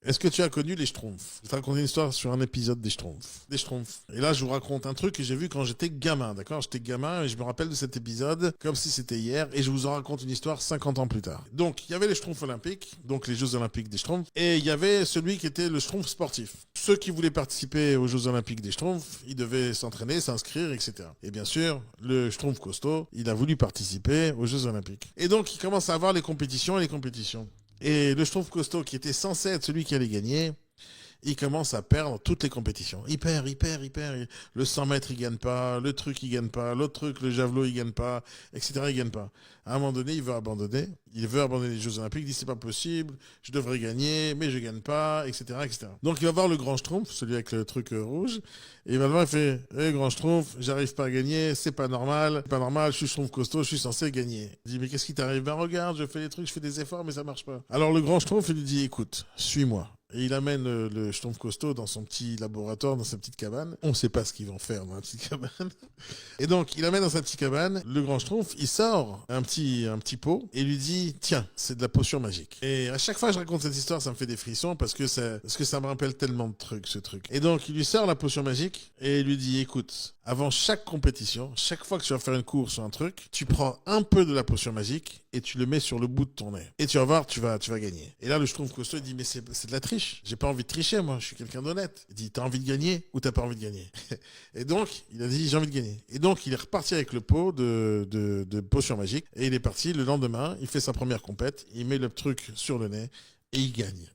Est-ce que tu as connu les Schtroumpfs? Je vais te raconter une histoire sur un épisode des Schtroumpfs. Des Schtroumpfs. Et là, je vous raconte un truc que j'ai vu quand j'étais gamin, d'accord? J'étais gamin et je me rappelle de cet épisode comme si c'était hier et je vous en raconte une histoire 50 ans plus tard. Donc, il y avait les Schtroumpfs olympiques, donc les Jeux olympiques des Schtroumpfs, et il y avait celui qui était le Schtroumpf sportif. Ceux qui voulaient participer aux Jeux olympiques des Schtroumpfs, ils devaient s'entraîner, s'inscrire, etc. Et bien sûr, le Schtroumpf costaud, il a voulu participer aux Jeux olympiques. Et donc, il commence à avoir les compétitions et les compétitions. Et le Schtroumpf costaud, qui était censé être celui qui allait gagner, il commence à perdre toutes les compétitions. Il perd. Le 100 mètres, il gagne pas. Le truc, il gagne pas. L'autre truc, le javelot, il gagne pas. Etc. Il gagne pas. À un moment donné, il veut abandonner. Il veut abandonner les Jeux Olympiques. Il dit, c'est pas possible. Je devrais gagner, mais je gagne pas. Etc. etc. Donc, il va voir le grand Schtroumpf, celui avec le truc rouge. Et il va le voir, il fait, grand Schtroumpf, j'arrive pas à gagner. C'est pas normal. C'est pas normal. Je suis Schtroumpf costaud. Je suis censé gagner. Il dit, mais qu'est-ce qui t'arrive? Ben, regarde, je fais des trucs, je fais des efforts, mais ça marche pas. Alors, le grand Schtroumpf, il lui dit, écoute, suis-moi. Et il amène le Schtroumpf costaud dans son petit laboratoire, dans sa petite cabane. On ne sait pas ce qu'ils vont faire dans la petite cabane. Et donc, il amène dans sa petite cabane. Le grand Schtroumpf, il sort un petit pot et lui dit, tiens, c'est de la potion magique. Et à chaque fois que je raconte cette histoire, ça me fait des frissons parce que ça me rappelle tellement de trucs, ce truc. Et donc, il lui sort la potion magique et il lui dit, écoute, avant chaque compétition, chaque fois que tu vas faire une course ou un truc, tu prends un peu de la potion magique et tu le mets sur le bout de ton nez. Et tu vas voir, tu vas gagner. Et là, le Schtroumpf costaud, il dit, mais c'est de la triche. J'ai pas envie de tricher, moi. Je suis quelqu'un d'honnête. Il dit, t'as envie de gagner ou t'as pas envie de gagner? Et donc, il a dit, j'ai envie de gagner. Et donc, il est reparti avec le pot de potion magique. Et il est parti le lendemain. Il fait sa première compète. Il met le truc sur le nez et il gagne.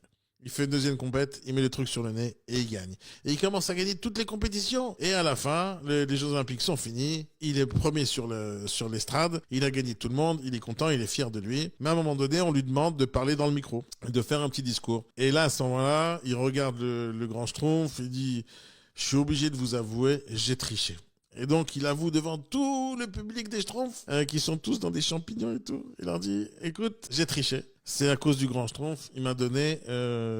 Il fait une deuxième compète, il met le truc sur le nez et il gagne. Et il commence à gagner toutes les compétitions. Et à la fin, les Jeux Olympiques sont finis. Il est premier sur l'estrade. Il a gagné tout le monde. Il est content, il est fier de lui. Mais à un moment donné, on lui demande de parler dans le micro, de faire un petit discours. Et là, à ce moment-là, il regarde le grand Schtroumpf. Il dit, je suis obligé de vous avouer, j'ai triché. Et donc, il avoue devant tout le public des Schtroumpfs, qui sont tous dans des champignons et tout. Il leur dit, écoute, j'ai triché. C'est à cause du grand Schtroumpf. Il m'a donné,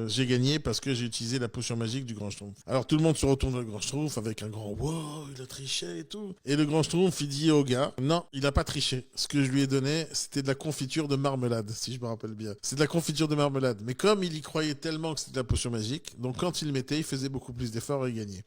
j'ai gagné parce que j'ai utilisé la potion magique du grand Schtroumpf. Alors tout le monde se retourne vers le grand Schtroumpf avec un grand wow, il a triché et tout. Et le grand Schtroumpf, il dit au gars, non, il a pas triché. Ce que je lui ai donné, c'était de la confiture de marmelade, si je me rappelle bien. C'est de la confiture de marmelade. Mais comme il y croyait tellement que c'était de la potion magique, donc quand il le mettait, il faisait beaucoup plus d'efforts et il gagnait.